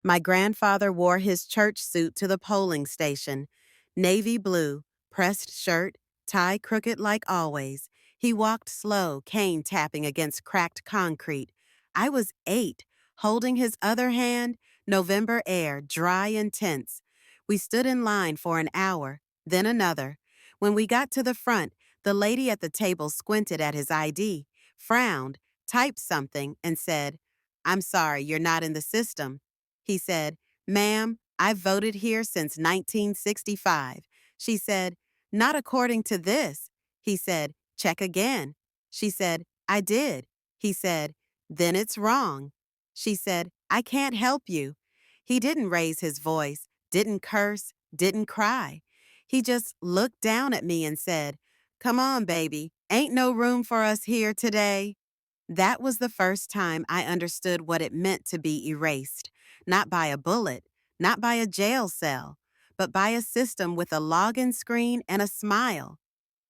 My grandfather wore his church suit to the polling station. Navy blue, pressed shirt, tie crooked like always. He walked slow, cane tapping against cracked concrete. I was 8, holding his other hand, November air dry and tense. We stood in line for an hour, then another. When we got to the front, the lady at the table squinted at his ID, frowned, typed something, and said, "I'm sorry, you're not in the system." He said, "Ma'am, I've voted here since 1965. She said, "Not according to this." He said, "Check again." She said, "I did." He said, "Then it's wrong." She said, "I can't help you." He didn't raise his voice, didn't curse, didn't cry. He just looked down at me and said, "Come on, baby, ain't no room for us here today." That was the first time I understood what it meant to be erased, not by a bullet, not by a jail cell, but by a system with a login screen and a smile.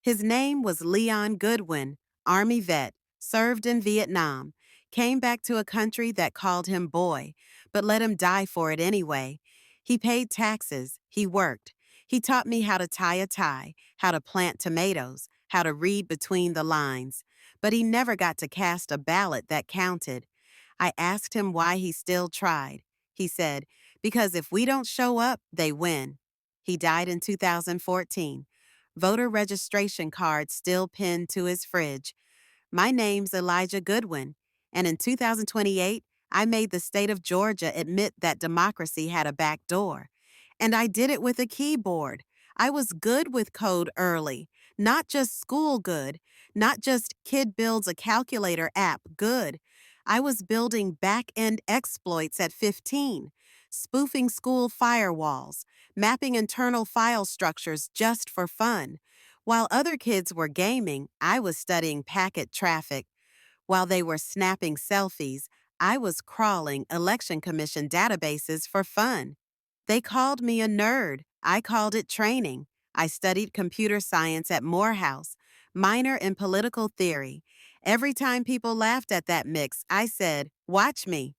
His name was Leon Goodwin, Army vet, served in Vietnam, came back to a country that called him boy, but let him die for it anyway. He paid taxes, he worked. He taught me how to tie a tie, how to plant tomatoes, how to read between the lines. But he never got to cast a ballot that counted. I asked him why he still tried. He said, "Because if we don't show up, they win." He died in 2014. Voter registration card still pinned to his fridge. My name's Elijah Goodwin, and in 2028, I made the state of Georgia admit that democracy had a back door. And I did it with a keyboard. I was good with code early, not just school good, not just kid builds a calculator app good. I was building back-end exploits at 15, spoofing school firewalls, mapping internal file structures just for fun. While other kids were gaming, I was studying packet traffic. While they were snapping selfies, I was crawling election commission databases for fun. They called me a nerd. I called it training. I studied computer science at Morehouse, minor in political theory. Every time people laughed at that mix, I said, "Watch me."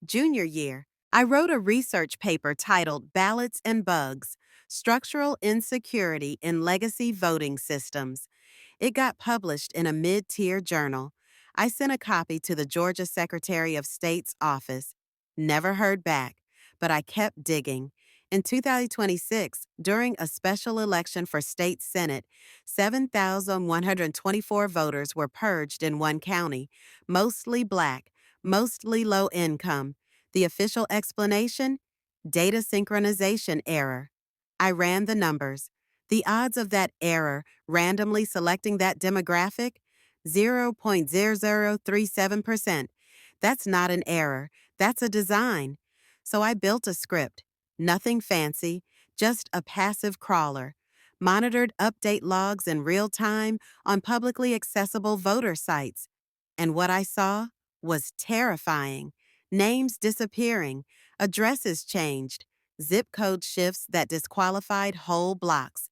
Junior year, I wrote a research paper titled Ballots and Bugs: Structural Insecurity in Legacy Voting Systems. It got published in a mid-tier journal. I sent a copy to the Georgia Secretary of State's office. Never heard back, but I kept digging. In 2026, during a special election for state senate, 7,124 voters were purged in one county, mostly black, mostly low income. The official explanation? Data synchronization error. I ran the numbers. The odds of that error randomly selecting that demographic? 0.0037%. That's not an error, that's a design. So I built a script. Nothing fancy, just a passive crawler. Monitored update logs in real time on publicly accessible voter sites. And what I saw was terrifying. Names disappearing, addresses changed, zip code shifts that disqualified whole blocks.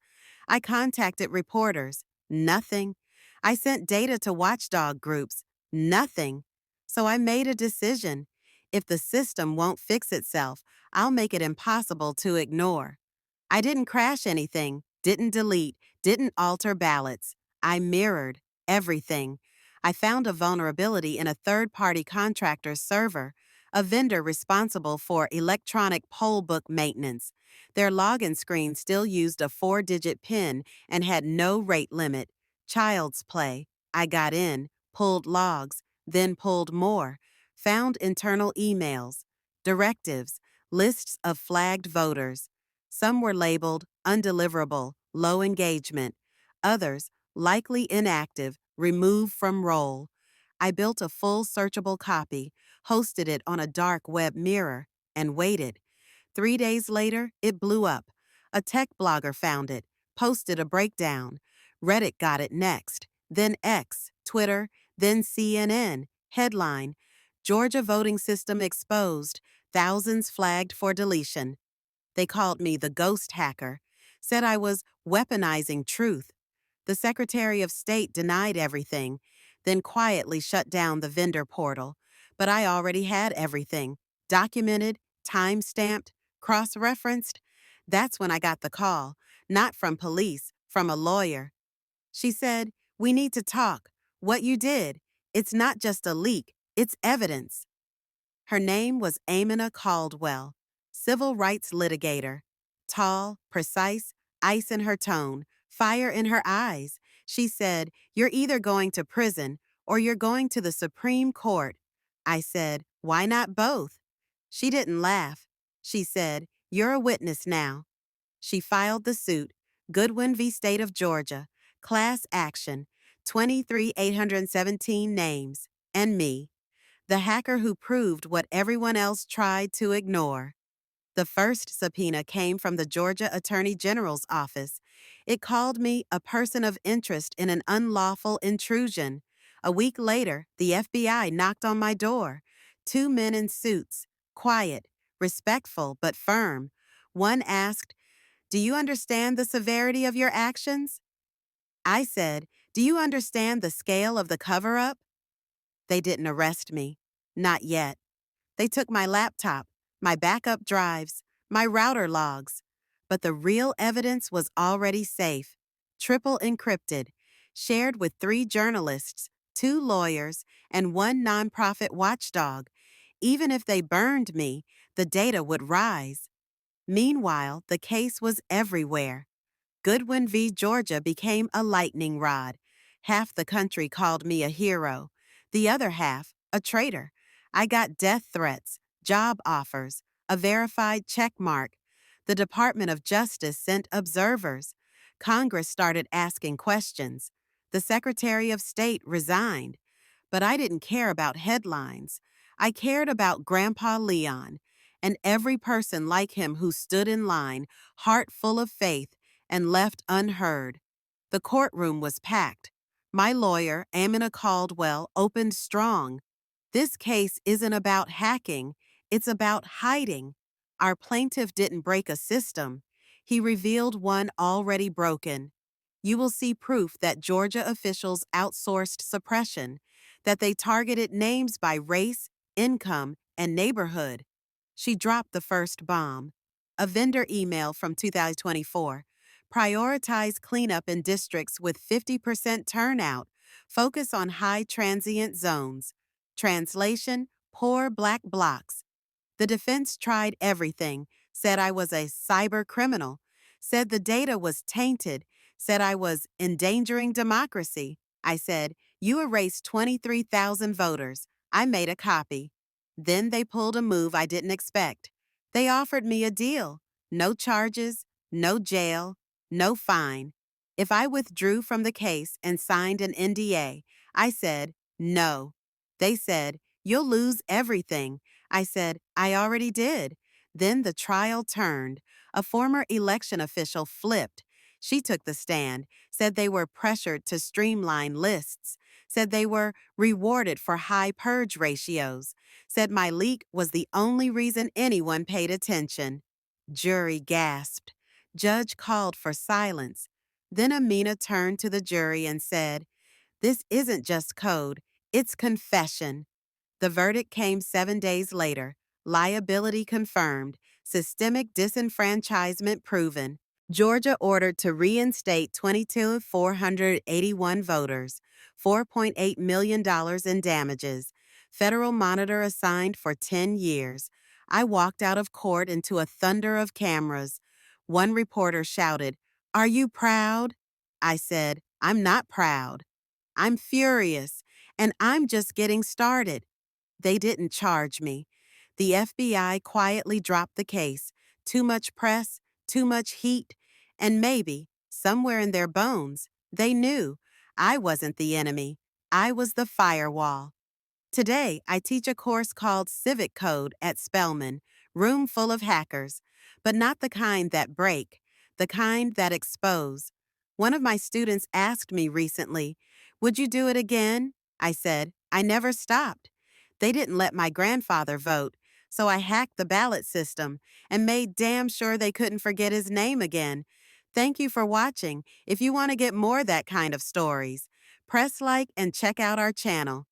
I contacted reporters. Nothing. I sent data to watchdog groups. Nothing. So I made a decision. If the system won't fix itself, I'll make it impossible to ignore. I didn't crash anything, didn't delete, didn't alter ballots. I mirrored everything. I found a vulnerability in a third-party contractor's server, a vendor responsible for electronic poll book maintenance. Their login screen still used a 4-digit PIN and had no rate limit. Child's play. I got in, pulled logs, then pulled more, found internal emails, directives, lists of flagged voters. Some were labeled undeliverable, low engagement. Others, likely inactive, removed from roll. I built a full searchable copy, hosted it on a dark web mirror, and waited. 3 days later, it blew up. A tech blogger found it, posted a breakdown. Reddit got it next, then X, Twitter, then CNN. Headline: Georgia voting system exposed, thousands flagged for deletion. They called me the ghost hacker, said I was weaponizing truth. The Secretary of State denied everything, then quietly shut down the vendor portal. But I already had everything. documented, time-stamped, cross-referenced. That's when I got the call, not from police, from a lawyer. She said, "We need to talk. What you did, it's not just a leak, it's evidence." Her name was Amina Caldwell, civil rights litigator. Tall, precise, ice in her tone, fire in her eyes. She said, "You're either going to prison or you're going to the Supreme Court." I said, "Why not both?" She didn't laugh. She said, "You're a witness now." She filed the suit, Goodwin v. State of Georgia, class action, 23,817 names, and me, the hacker who proved what everyone else tried to ignore. The first subpoena came from the Georgia Attorney General's office. It called me a person of interest in an unlawful intrusion. A week later, the FBI knocked on my door. Two men in suits, quiet, respectful, but firm. One asked, "Do you understand the severity of your actions?" I said, "Do you understand the scale of the cover-up?" They didn't arrest me. Not yet. They took my laptop, my backup drives, my router logs. But the real evidence was already safe, triple encrypted, shared with 3 journalists, 2 lawyers, and 1 nonprofit watchdog. Even if they burned me, the data would rise. Meanwhile, the case was everywhere. Goodwin v. Georgia became a lightning rod. Half the country called me a hero. The other half, a traitor. I got death threats, job offers, a verified check mark. The Department of Justice sent observers. Congress started asking questions. The Secretary of State resigned. But I didn't care about headlines. I cared about Grandpa Leon and every person like him who stood in line, heart full of faith, and left unheard. The courtroom was packed. My lawyer, Amina Caldwell, opened strong. "This case isn't about hacking, it's about hiding. Our plaintiff didn't break a system. He revealed one already broken. You will see proof that Georgia officials outsourced suppression, that they targeted names by race, income, and neighborhood." She dropped the first bomb. A vendor email from 2024. Prioritize cleanup in districts with 50% turnout. Focus on high transient zones. Translation, poor black blocs. The defense tried everything, said I was a cyber criminal, said the data was tainted, said I was endangering democracy. I said, "You erased 23,000 voters. I made a copy." Then they pulled a move I didn't expect. They offered me a deal. No charges, no jail, no fine. If I withdrew from the case and signed an NDA, I said, "No." They said, "You'll lose everything." I said, "I already did." Then the trial turned. A former election official flipped. She took the stand, said they were pressured to streamline lists, said they were rewarded for high purge ratios, said my leak was the only reason anyone paid attention. Jury gasped. Judge called for silence. Then Amina turned to the jury and said, "This isn't just code, it's confession." The verdict came 7 days later. Liability confirmed. Systemic disenfranchisement proven. Georgia ordered to reinstate 22,481 voters, $4.8 million in damages. Federal monitor assigned for 10 years. I walked out of court into a thunder of cameras. One reporter shouted, "Are you proud?" I said, "I'm not proud. I'm furious, and I'm just getting started." They didn't charge me. The FBI quietly dropped the case. Too much press, too much heat, and maybe, somewhere in their bones, they knew I wasn't the enemy. I was the firewall. Today, I teach a course called Civic Code at Spelman, room full of hackers, but not the kind that break, the kind that expose. One of my students asked me recently, "Would you do it again?" I said, "I never stopped." They didn't let my grandfather vote, so I hacked the ballot system and made damn sure they couldn't forget his name again. Thank you for watching. If you want to get more that kind of stories, press like and check out our channel.